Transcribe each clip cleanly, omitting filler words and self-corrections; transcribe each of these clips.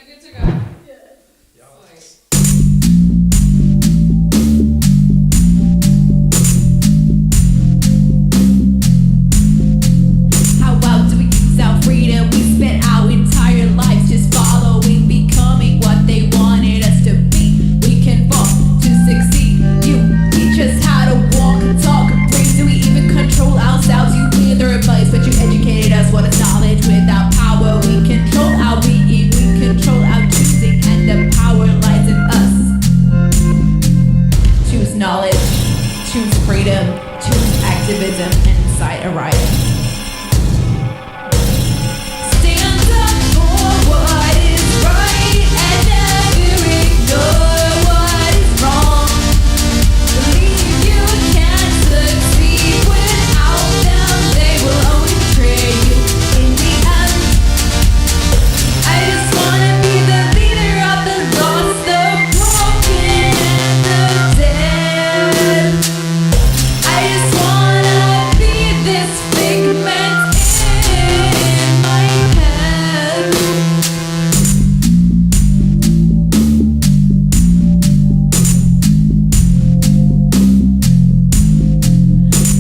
Good to go. How well do we use our freedom? We spent our entire lives just following, becoming what they wanted us to be. We can fall to succeed. You teach us how to walk, talk, breathe. Do we even control ourselves? You hear the advice, but you educated us. What is knowledge without power? We control our being, we control our choosing, and the power lies in us. Choose knowledge, choose freedom, choose activism, and incite a riot. Stand up for what is right and never ignore what is wrong. Believe you can succeed without them, they will only betray you in the end. I just wanna be the leader of the lost, the broken, and the dead. I just wanna be this figment in my head.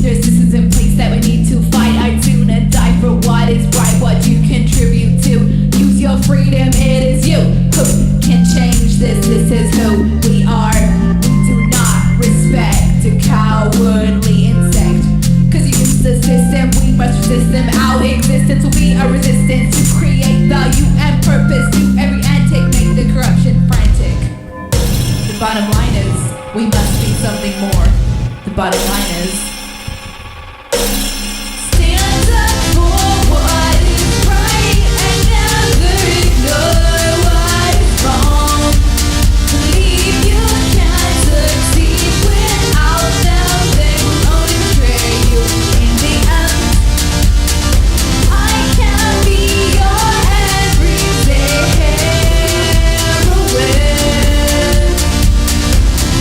There's systems in place that we need to fight. I do not die for what is right, what you contribute to. Use your freedom, it is you who can change this. This is who we are. We do not respect a cowardly insect. Cause you use the system, we must resist them. Our existence will be a resistance to create value and purpose. Do every antic, make the corruption frantic. The bottom line is, we must be something more. The bottom line is, stand up for what is right and never ignore what is wrong. Believe you can succeed without them, they will only betray you in the end. I can be your everyday heroine.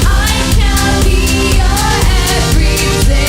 I can be your everyday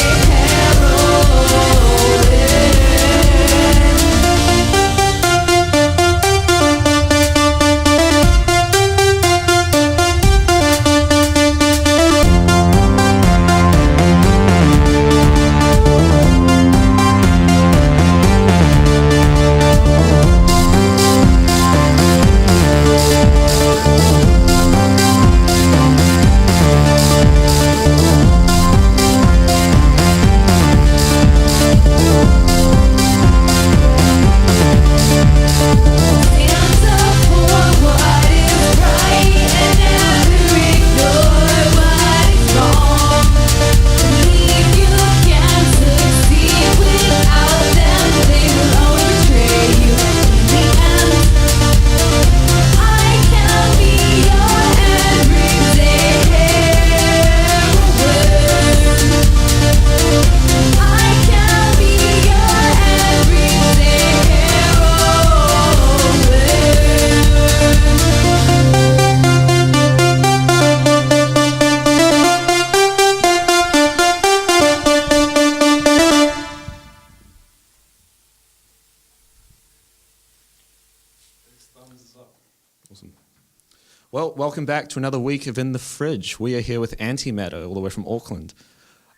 Stand up for what is right and never ignore what is wrong. Believe you can succeed without them, they will only betray you in the end. I can be your everyday heroine. I can be your everyday Awesome. Well, welcome back to another week of In the Fridge. We are here with Antimatter, all the way from Auckland.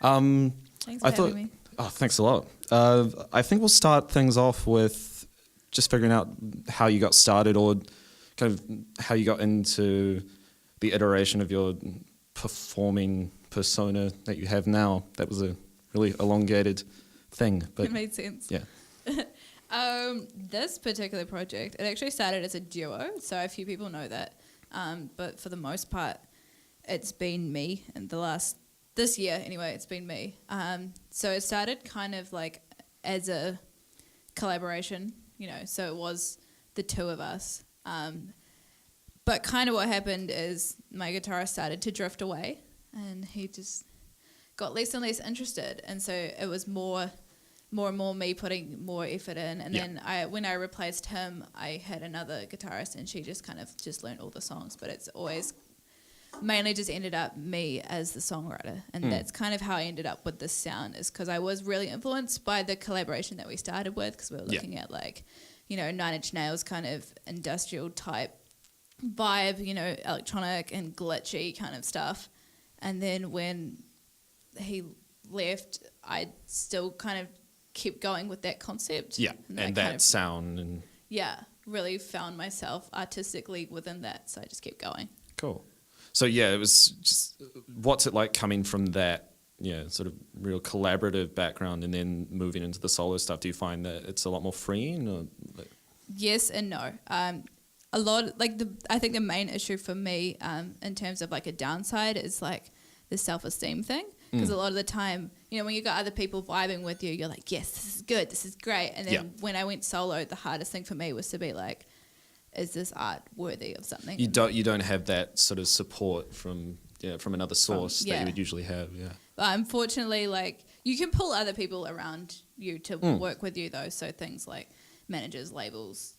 Thanks for having me. Oh, thanks a lot. I think we'll start things off with just figuring out how you got started, or kind of how you got into the iteration of your performing persona that you have now. That was a really elongated thing, but It made sense. yeah. This particular project, it actually started as a duo, so a few people know that. But for the most part, it's been me, and this year anyway, it's been me. So it started kind of like as a collaboration, so it was the two of us. But kind of what happened is my guitarist started to drift away, and he just got less and less interested, and so it was more and more me putting more effort in, and then when I replaced him, I had another guitarist, and she just kind of just learned all the songs, but it's always mainly just ended up me as the songwriter, and that's kind of how I ended up with this sound, is because I was really influenced by the collaboration that we started with, because we were looking at like Nine Inch Nails kind of industrial type vibe, electronic and glitchy kind of stuff. And then when he left, I still kind of kept going with that concept. Yeah, and that kind of, sound and really found myself artistically within that, so I just kept going. cool. So yeah, it was just, what's it like coming from that, sort of real collaborative background and then moving into the solo stuff? Do you find that it's a lot more freeing? Or like... Yes and no. A lot, I think the main issue for me in terms of like a downside is like the self-esteem thing. Because a lot of the time, when you got other people vibing with you, you're like, yes, this is good, this is great. And then when I went solo, the hardest thing for me was to be like, is this art worthy of something? You don't have that sort of support from another source that you would usually have. Yeah. But unfortunately, like you can pull other people around you to work with you though. So things like managers, labels,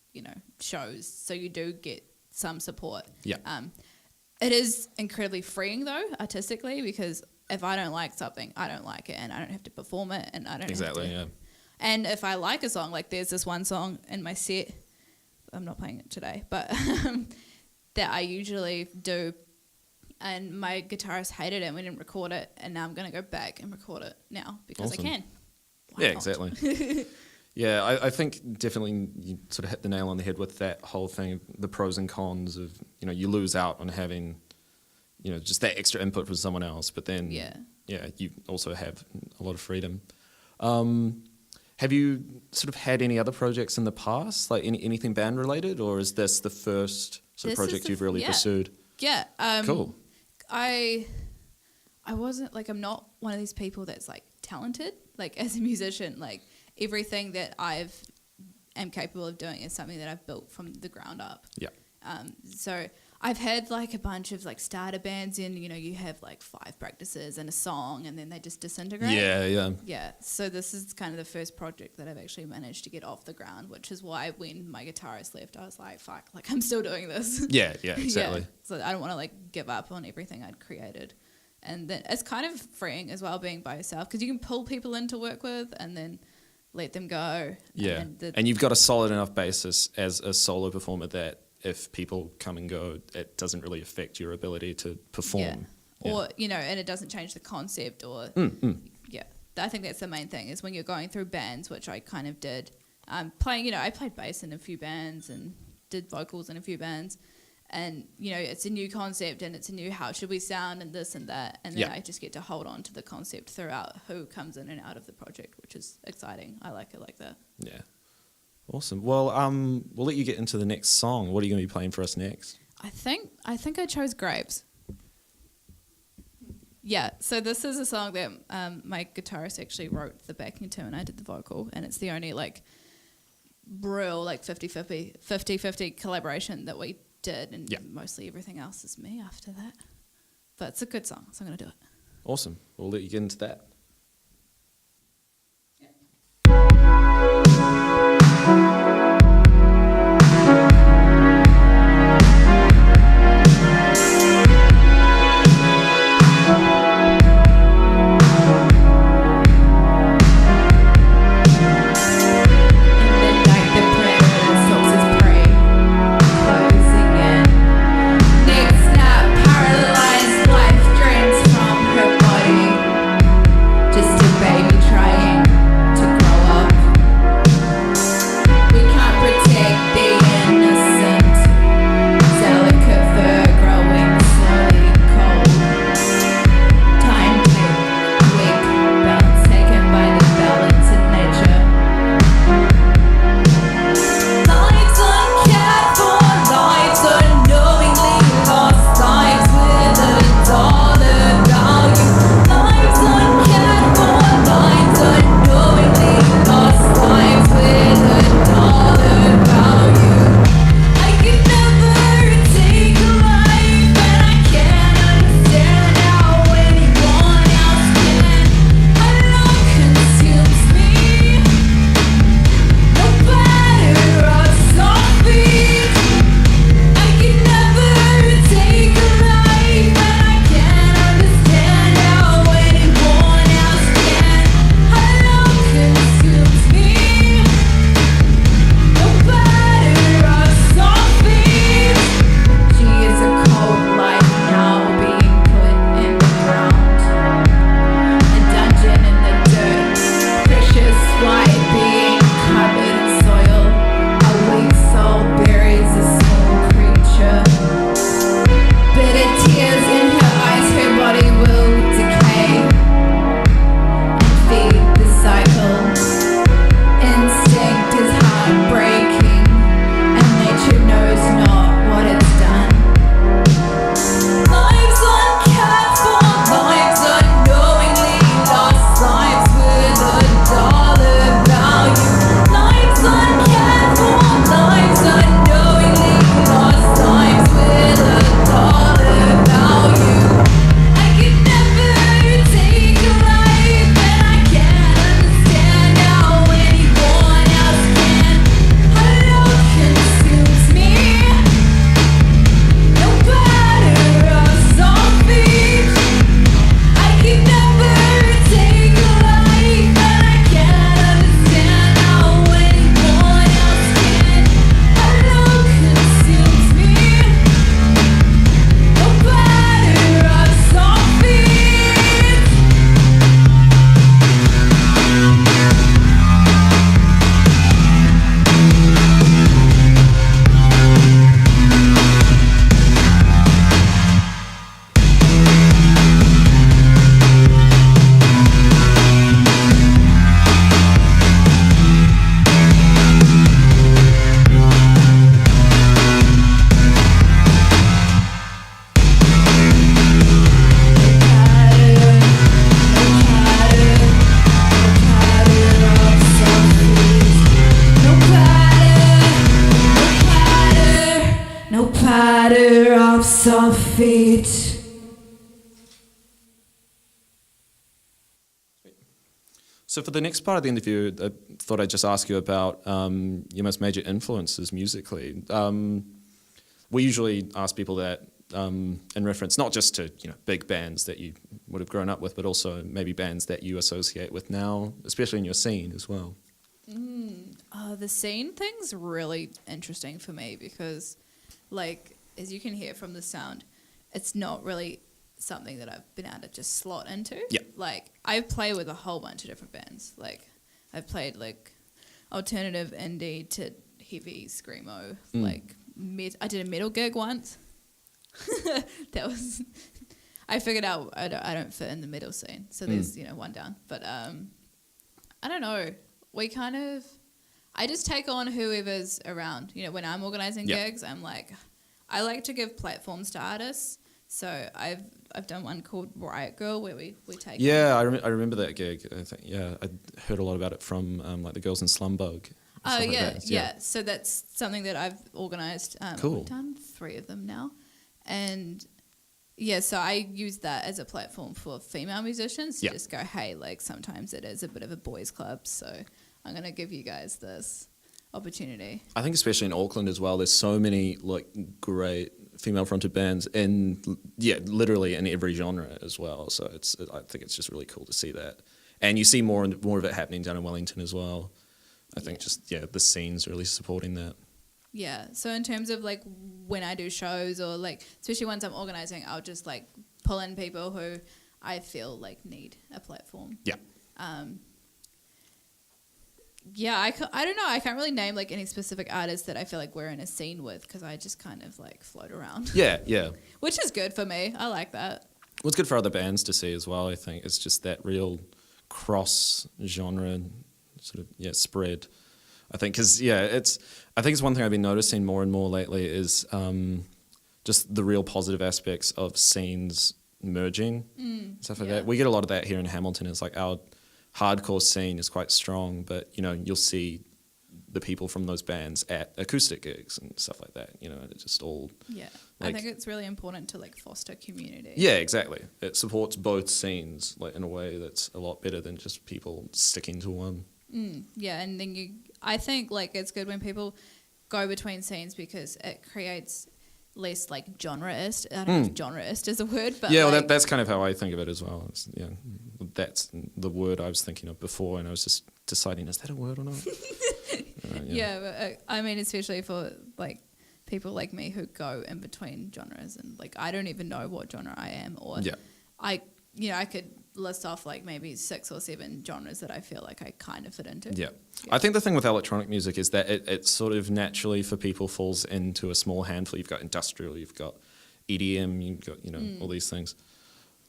shows. So you do get some support. Yeah. It is incredibly freeing though, artistically, because if I don't like something, I don't like it, and I don't have to perform it, and I don't exactly. have to. Yeah. And if I like a song, like there's this one song in my set, I'm not playing it today, but that I usually do, and my guitarist hated it, and we didn't record it, and now I'm going to go back and record it now because Awesome. I can. Why Yeah, not? exactly. Yeah, I think definitely you sort of hit the nail on the head with that whole thing, the pros and cons of, you lose out on having, just that extra input from someone else, but then, you also have a lot of freedom. Have you sort of had any other projects in the past, like anything band related, or is this the first sort of project you've really pursued? Yeah. Cool. I wasn't like, I'm not one of these people that's like talented, like as a musician, like everything that am capable of doing is something that I've built from the ground up. Yeah. So I've had like a bunch of like starter bands and, you have like 5 practices and a song and then they just disintegrate. Yeah. Yeah. So this is kind of the first project that I've actually managed to get off the ground, which is why when my guitarist left, I was like, fuck, like I'm still doing this. Yeah, exactly. Yeah. So I don't want to like give up on everything I'd created. And then it's kind of freeing as well being by yourself because you can pull people in to work with and then let them go. Yeah. And you've got a solid enough basis as a solo performer that if people come and go, it doesn't really affect your ability to perform. Yeah. Or, and it doesn't change the concept or, yeah. I think that's the main thing is when you're going through bands, which I kind of did, playing, I played bass in a few bands and did vocals in a few bands. And, it's a new concept and it's a new how should we sound and this and that. And then I just get to hold on to the concept throughout who comes in and out of the project, which is exciting. I like it like that. Yeah. Awesome. Well, we'll let you get into the next song. What are you going to be playing for us next? I think I chose Graves. Yeah, so this is a song that my guitarist actually wrote the backing to and I did the vocal, and it's the only like real like 50-50 collaboration that we did, and mostly everything else is me after that. But it's a good song, so I'm going to do it. Awesome. We'll let you get into that. Paralyzed life drains from her body. soft feet. So for the next part of the interview, I thought I'd just ask you about your most major influences musically. We usually ask people that in reference not just to big bands that you would have grown up with, but also maybe bands that you associate with now, especially in your scene as well. The scene thing's really interesting for me because, like, as you can hear from the sound, it's not really something that I've been able to just slot into. Yeah. Like, I play with a whole bunch of different bands. Like, I've played, like, alternative indie to heavy screamo. Like, I did a metal gig once. That was... I figured out I don't fit in the metal scene. So there's, one down. But, I don't know. We kind of... I just take on whoever's around. When I'm organising gigs, I'm like... I like to give platforms to artists. So I've done one called Riot Girl where we take... Yeah, I remember that gig. I think, I heard a lot about it from like the girls in Slumbug. Oh, yeah. So that's something that I've organised. Cool. We've done 3 of them now. And, yeah, so I use that as a platform for female musicians to just go, hey, like, sometimes it is a bit of a boys' club, so I'm going to give you guys this opportunity. I think especially in Auckland as well, there's so many, like, great female-fronted bands in, literally in every genre as well. So I think it's just really cool to see that. And you see more of it happening down in Wellington as well. I think the scene's really supporting that. Yeah, so in terms of, like, when I do shows or, like, especially once I'm organising, I'll just, like, pull in people who I feel, like, need a platform. Yeah. I don't know. I can't really name, like, any specific artists that I feel like we're in a scene with because I just kind of, like, float around. Yeah. Which is good for me. I like that. What's good for other bands to see as well, I think, is just that real cross-genre sort of, spread. I think, because, I think it's one thing I've been noticing more and more lately is just the real positive aspects of scenes merging, stuff like that. We get a lot of that here in Hamilton. It's like our hardcore scene is quite strong, but, you'll see the people from those bands at acoustic gigs and stuff like that, it's just all... Yeah, like, I think it's really important to, like, foster community. Yeah, exactly. It supports both scenes, like, in a way that's a lot better than just people sticking to one. Yeah, and then I think, like, it's good when people go between scenes because it creates less, like, genre-ist. I don't know if genre-ist is a word, but that's kind of how I think of it as well. That's the word I was thinking of before, and I was just deciding, is that a word or not? But, I mean, especially for, like, people like me who go in between genres and, like, I don't even know what genre I am or I could list off, like, maybe 6 or 7 genres that I feel like I kind of fit into. Yeah. I think the thing with electronic music is that it sort of naturally for people falls into a small handful. You've got industrial, you've got EDM, you've got, all these things.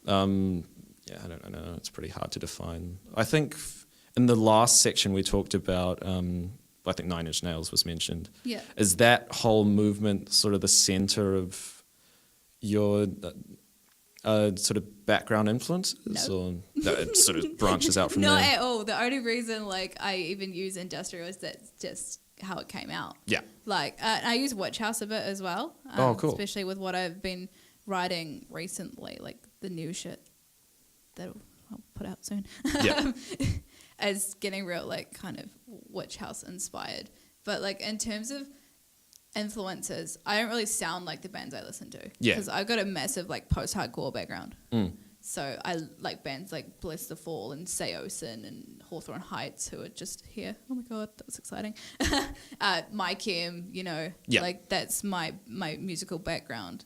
I don't know. It's pretty hard to define. I think in the last section we talked about, I think 9 Inch Nails was mentioned. Yeah. Is that whole movement sort of the center of your... sort of background influences, or no, it sort of branches out from there? Not at all. The only reason, like, I even use industrial is that's just how it came out. Yeah. Like, I use Witch House a bit as well. Cool. Especially with what I've been writing recently, like the new shit that I'll put out soon. Yeah. As getting real, like, kind of Witch House inspired. But, like, in terms of influences, I don't really sound like the bands I listen to. Yeah. Because I've got a massive, like, post-hardcore background. So I like bands like Bless the Fall and Seosin and Hawthorne Heights, who are just here. Oh my God, that was exciting. My Chem, like, that's my musical background.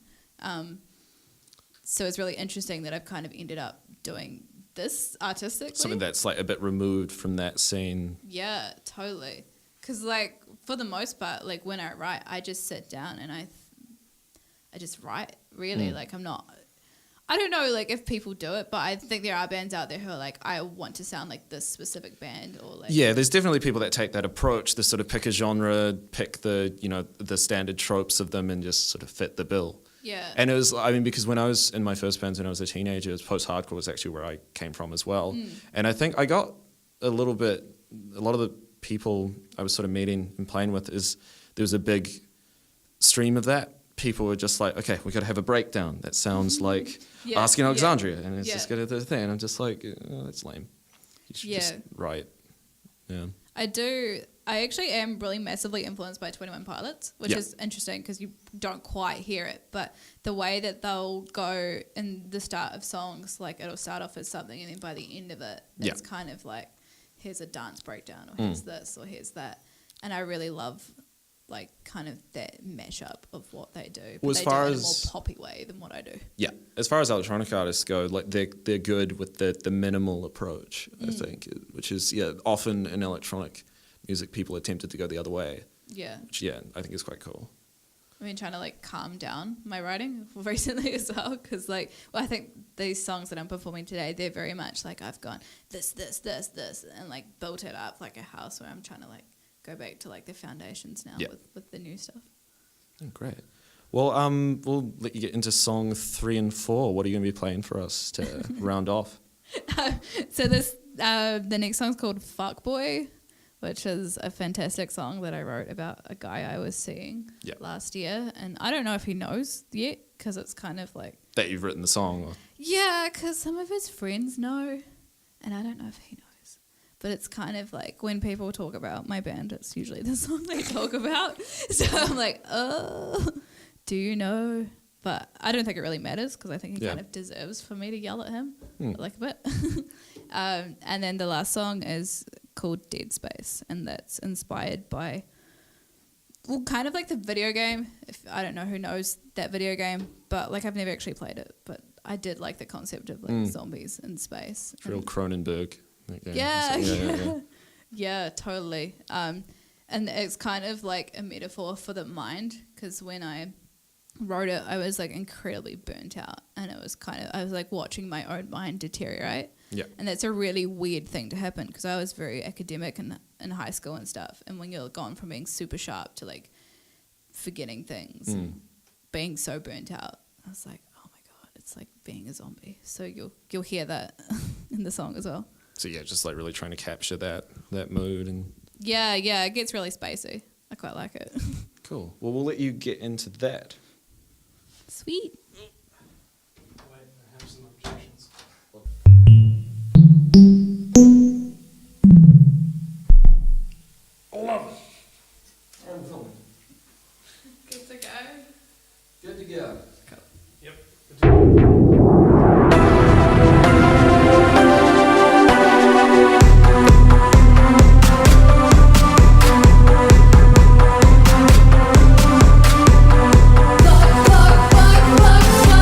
So it's really interesting that I've kind of ended up doing this artistically. Something that's, like, a bit removed from that scene. Yeah, totally. Because, like, for the most part, like, when I write, I just sit down and I just write, really. Like, I don't know, like, if people do it, but I think there are bands out there who are like, I want to sound like this specific band, or like... Yeah, there's definitely people that take that approach, the sort of pick a genre, pick the, the standard tropes of them and just sort of fit the bill. Yeah. And it was, I mean, because when I was in my first bands when I was a teenager, post-hardcore was actually where I came from as well. And I think I got a lot of the people I was sort of meeting and playing with there was a big stream of that people were just like, okay, we got to have a breakdown. That sounds like Yeah, Asking yeah, Alexandria, and it's yeah. just got to do the thing. And I'm just like, oh, that's lame. You should just Yeah. write. Yeah. I actually am really massively influenced by 21 Pilots, which Yeah. is interesting because you don't quite hear it, but the way that they'll go in the start of songs, like it'll start off as something and then by the end of it, Yeah. it's kind of like, here's a dance breakdown or here's this or here's that. And I really love like kind of that mashup of what they do. But Well, as they far do it in a as- more poppy way than what I do. Yeah, as far as electronic artists go, like they're good with the minimal approach. I think, which is often in electronic music people are tempted to go the other way, Yeah. which I think is quite cool. I've been trying to like calm down my writing recently as well because I think these songs that I'm performing today, they're very much like I've gone this and like built it up like a house where I'm trying to like go back to like the foundations now Yeah. with the new stuff. Oh, great. Well, we'll let you get into song 3 and 4. What are you going to be playing for us to round off? So the next song's called Fuckboy, which is a fantastic song that I wrote about a guy I was seeing Yeah. last year. And I don't know if he knows yet because it's kind of like, That you've written the song? Or? yeah, because some of his friends know, and I don't know if he knows. But it's kind of like when people talk about my band, it's usually the song they talk about. So I'm like, oh, do you know? But I don't think it really matters because I think he Yeah. kind of deserves for me to yell at him like a bit. And then the last song is called Dead Space, and that's inspired by, well, kind of like the video game. I don't know who knows that video game, but like I've never actually played it, but I did like the concept of like zombies in space. It's real And- Cronenberg. that game. yeah, So, yeah, yeah, totally. And it's kind of like a metaphor for the mind because when I wrote it, I was like incredibly burnt out, and it was kind of I was like watching my own mind deteriorate. Yeah. And that's a really weird thing to happen because I was very academic in high school and stuff. And when you're gone from being super sharp to like forgetting things and being so burnt out, I was like, oh my God, it's like being a zombie. So you'll hear that in the song as well. So just like really trying to capture that mood and Yeah, it gets really spacey. I quite like it. cool. Well, we'll let you get into that. Sweet. Wait, I have some objections. Good to go. Good to go. Yep. Fuck, fuck, fuck, fuck,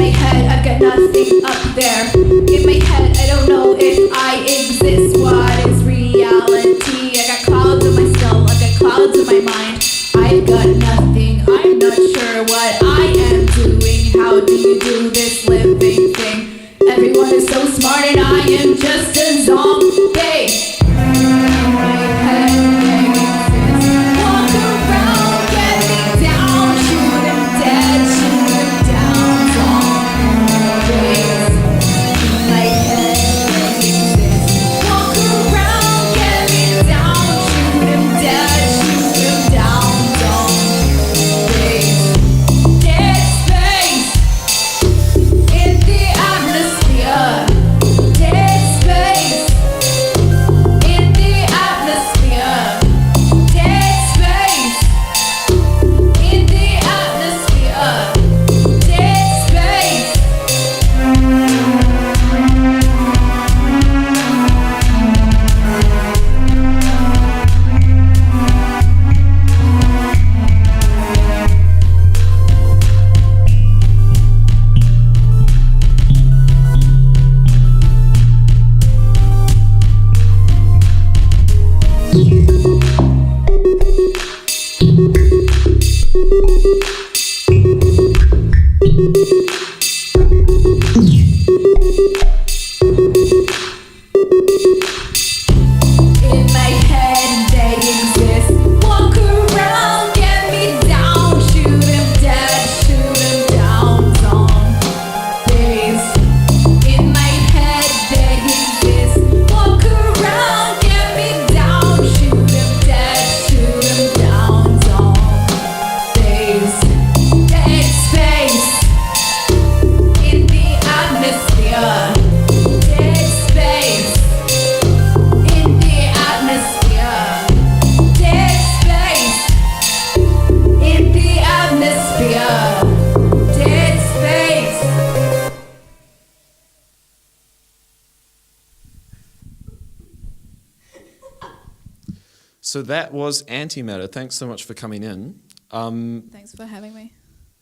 my head, I got nothing up there. In my head, I don't know if I exist. What is reality? I got clouds in my skull, I got clouds in my mind. I've got nothing, I'm not sure what I am doing. How do you do this living thing? Everyone is so smart and I am just a zombie. In my head, they exist. Walk around, get me down, shoot 'em dead, shoot 'em down, zombies. In my head, they exist. Walk around, get me down, shoot 'em dead, shoot 'em down, zombies. Dead space in the atmosphere. Dead space in the atmosphere. Dead space in the atmosphere. Dead space. In my head, they exist. Walk around, get me down, shoot 'em dead, shoot 'em down, zombies. In my head, they exist. Walk around, get me down, shoot 'em dead, shoot 'em down, zombies. Dead space in the atmosphere. Dead space in the atmosphere. Dead space in the atmosphere. Dead space. So that was Antimatter. Thanks so much for coming in. Thanks for having me.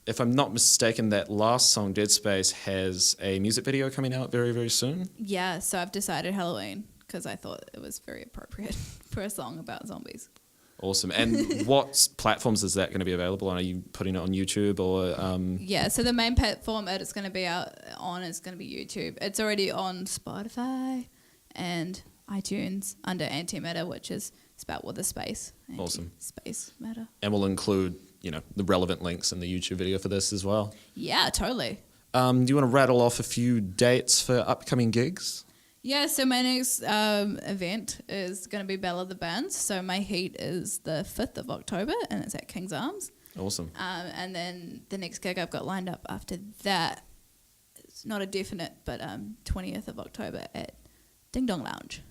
If I'm not mistaken, that last song, Dead Space, has a music video coming out very, very soon. Yeah, so I've decided Halloween because I thought it was very appropriate for a song about zombies. Awesome. And what platforms is that going to be available on? Are you putting it on YouTube or? Yeah, so the main platform it's going to be out on is going to be YouTube. It's already on Spotify and iTunes under Antimatter, which is spelled with a space. Awesome. Space matter. And we'll include, the relevant links in the YouTube video for this as well. Yeah, totally. Do you want to rattle off a few dates for upcoming gigs? Yeah, so my next event is going to be Battle of the Bands. So my heat is the 5th of October and it's at King's Arms. Awesome. And then the next gig I've got lined up after that, it's not a definite, but 20th of October at Ding Dong Lounge.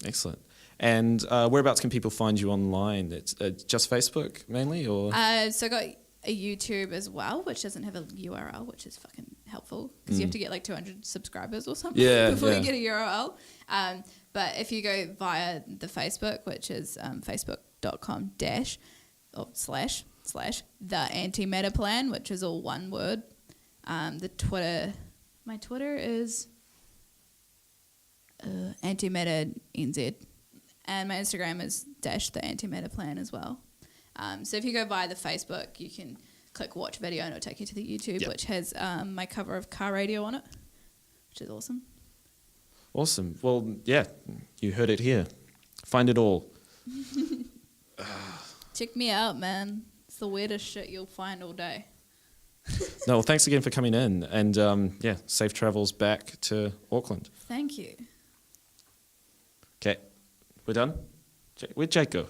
Excellent. And whereabouts can people find you online? It's just Facebook mainly, or? So I got a YouTube as well, which doesn't have a URL, which is fucking helpful because you have to get like 200 subscribers or something before you get a URL. But if you go via the Facebook, which is facebook.com/ or slash the Antimatter Plan, which is all one word. The Twitter, my Twitter is Antimatter NZ, and my Instagram is -- the Antimatter Plan as well. So if you go via the Facebook, you can click watch video and it'll take you to the YouTube, which has my cover of Car Radio on it, which is awesome. Awesome. Well, yeah, you heard it here. Find it all. Check me out, man. It's the weirdest shit you'll find all day. No, well, thanks again for coming in. And safe travels back to Auckland. Thank you. Okay, we're done? Where'd Jake go?